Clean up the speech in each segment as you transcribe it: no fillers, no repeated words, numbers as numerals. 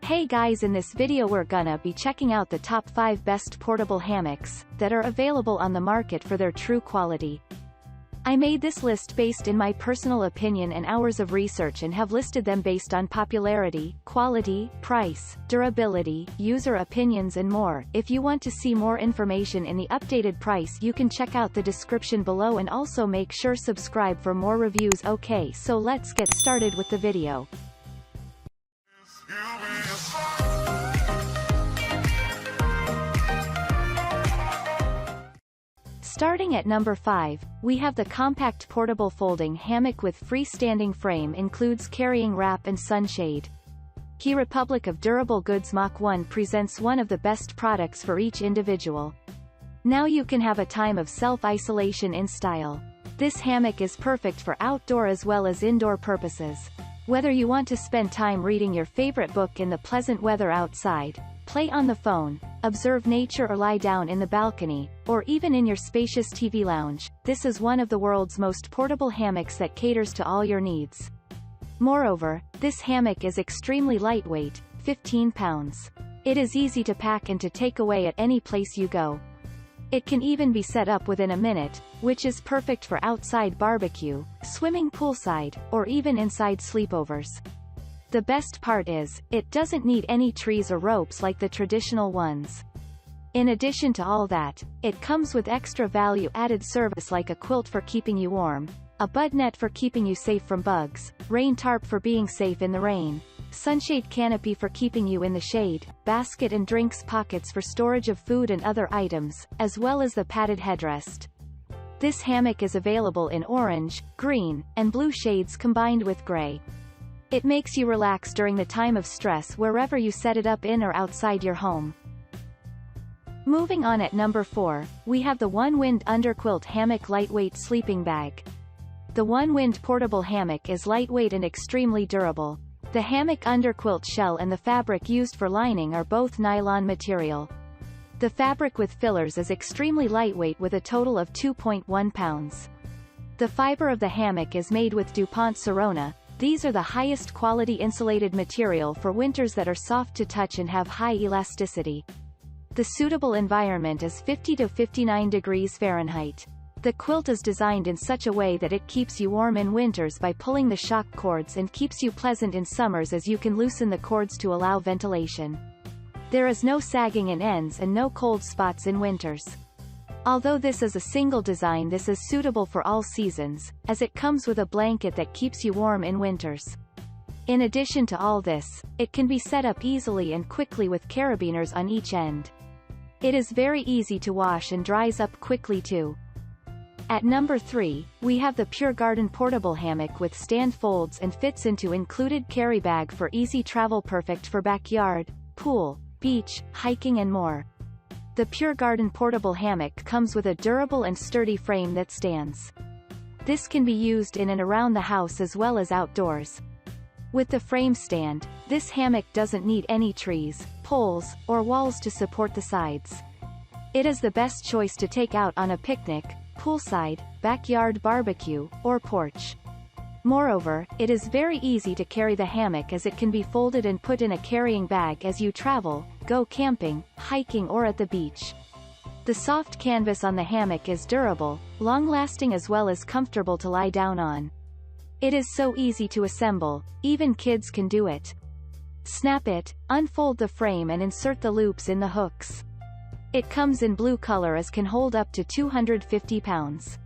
Hey guys, in this video we're gonna be checking out the top 5 best portable hammocks that are available on the market for their true quality. I made this list based in my personal opinion and hours of research and have listed them based on popularity, quality, price, durability, user opinions and more. If you want to see more information in the updated price, you can check out the description below and also make sure subscribe for more reviews. Okay, so let's get started with the video. Starting at number 5, we have the compact portable folding hammock with freestanding frame, includes carrying wrap and sunshade. Key Republic of Durable Goods Mach 1 presents one of the best products for each individual. Now you can have a time of self-isolation in style. This hammock is perfect for outdoor as well as indoor purposes. Whether you want to spend time reading your favorite book in the pleasant weather outside, play on the phone, observe nature or lie down in the balcony, or even in your spacious TV lounge, this is one of the world's most portable hammocks that caters to all your needs. Moreover, this hammock is extremely lightweight, 15 pounds. It is easy to pack and to take away at any place you go. It can even be set up within a minute, which is perfect for outside barbecue, swimming poolside, or even inside sleepovers. The best part is, it doesn't need any trees or ropes like the traditional ones. In addition to all that, it comes with extra value-added service like a quilt for keeping you warm, a bud net for keeping you safe from bugs, rain tarp for being safe in the rain, sunshade canopy for keeping you in the shade, basket and drinks pockets for storage of food and other items, as well as the padded headrest. This hammock is available in orange, green, and blue shades combined with gray. It makes you relax during the time of stress wherever you set it up in or outside your home. Moving on, at number 4, we have the Onewind Underquilt Hammock Lightweight Sleeping Bag. The Onewind portable hammock is lightweight and extremely durable. The hammock underquilt shell and the fabric used for lining are both nylon material. The fabric with fillers is extremely lightweight with a total of 2.1 pounds. The fiber of the hammock is made with DuPont Sorona. These are the highest quality insulated material for winters that are soft to touch and have high elasticity. The suitable environment is 50 to 59 degrees Fahrenheit. The quilt is designed in such a way that it keeps you warm in winters by pulling the shock cords and keeps you pleasant in summers as you can loosen the cords to allow ventilation. There is no sagging in ends and no cold spots in winters. Although this is a single design, this is suitable for all seasons, as it comes with a blanket that keeps you warm in winters. In addition to all this, it can be set up easily and quickly with carabiners on each end. It is very easy to wash and dries up quickly too. At number 3, we have the Pure Garden Portable Hammock with stand folds and fits into included carry bag for easy travel, perfect for backyard, pool, beach, hiking and more. The Pure Garden Portable Hammock comes with a durable and sturdy frame that stands. This can be used in and around the house as well as outdoors. With the frame stand, this hammock doesn't need any trees, poles, or walls to support the sides. It is the best choice to take out on a picnic, poolside, backyard barbecue, or porch. Moreover, it is very easy to carry the hammock as it can be folded and put in a carrying bag as you travel, go camping, hiking or at the beach. The soft canvas on the hammock is durable, long-lasting as well as comfortable to lie down on. It is so easy to assemble, even kids can do it. Snap it, unfold the frame and insert the loops in the hooks. It comes in blue color as can hold up to 250 pounds.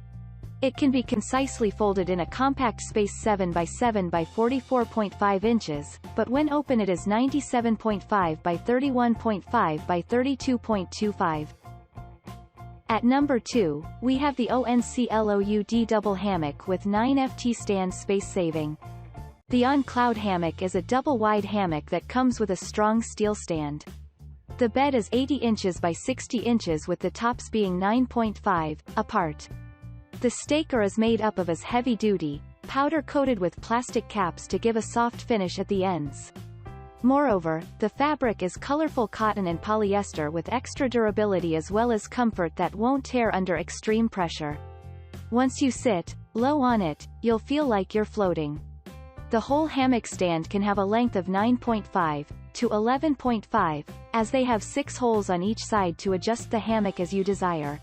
It can be concisely folded in a compact space 7 by 7 by 44.5 inches, but when open it is 97.5 by 31.5 by 32.25. At number 2, we have the ONCLOUD Double Hammock with 9 FT stand, space saving. The ONCLOUD hammock is a double-wide hammock that comes with a strong steel stand. The bed is 80 inches by 60 inches with the tops being 9.5 apart. The staker is made up of heavy-duty, powder-coated with plastic caps to give a soft finish at the ends. Moreover, the fabric is colorful cotton and polyester with extra durability as well as comfort that won't tear under extreme pressure. Once you sit low on it, you'll feel like you're floating. The whole hammock stand can have a length of 9.5, to 11.5, as they have 6 holes on each side to adjust the hammock as you desire.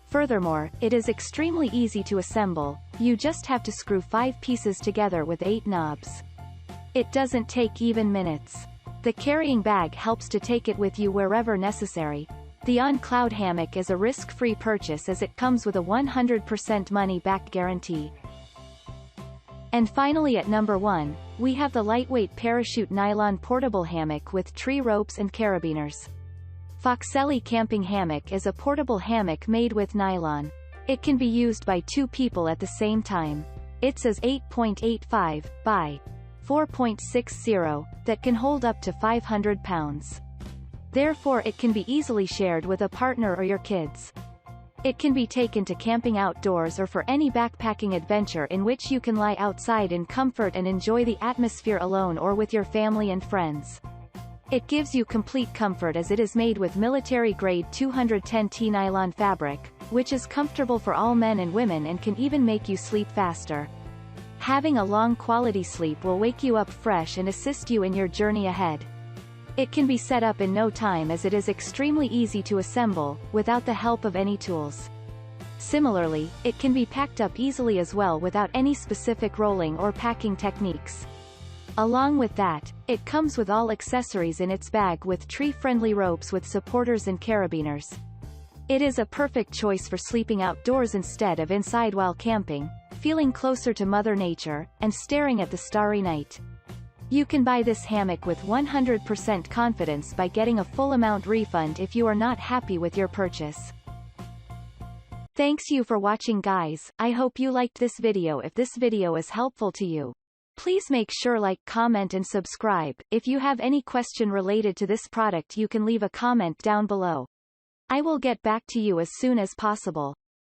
Furthermore, it is extremely easy to assemble, you just have to screw 5 pieces together with 8 knobs. It doesn't take even minutes. The carrying bag helps to take it with you wherever necessary. The ONCLOUD hammock is a risk-free purchase as it comes with a 100% money-back guarantee. And finally at number 1, we have the lightweight parachute nylon portable hammock with tree ropes and carabiners. Foxelli Camping Hammock is a portable hammock made with nylon. It can be used by 2 people at the same time. It's as 8.85 by 4.60 that can hold up to 500 pounds. Therefore it can be easily shared with a partner or your kids. It can be taken to camping outdoors or for any backpacking adventure in which you can lie outside in comfort and enjoy the atmosphere alone or with your family and friends. It gives you complete comfort as it is made with military-grade 210T nylon fabric, which is comfortable for all men and women and can even make you sleep faster. Having a long quality sleep will wake you up fresh and assist you in your journey ahead. It can be set up in no time as it is extremely easy to assemble, without the help of any tools. Similarly, it can be packed up easily as well without any specific rolling or packing techniques. Along with that, it comes with all accessories in its bag with tree-friendly ropes with supporters and carabiners. It is a perfect choice for sleeping outdoors instead of inside while camping, feeling closer to Mother Nature, and staring at the starry night. You can buy this hammock with 100% confidence by getting a full amount refund if you are not happy with your purchase. Thanks you for watching guys, I hope you liked this video. If this video is helpful to you, please make sure like, comment and subscribe. If you have any question related to this product you can leave a comment down below. I will get back to you as soon as possible.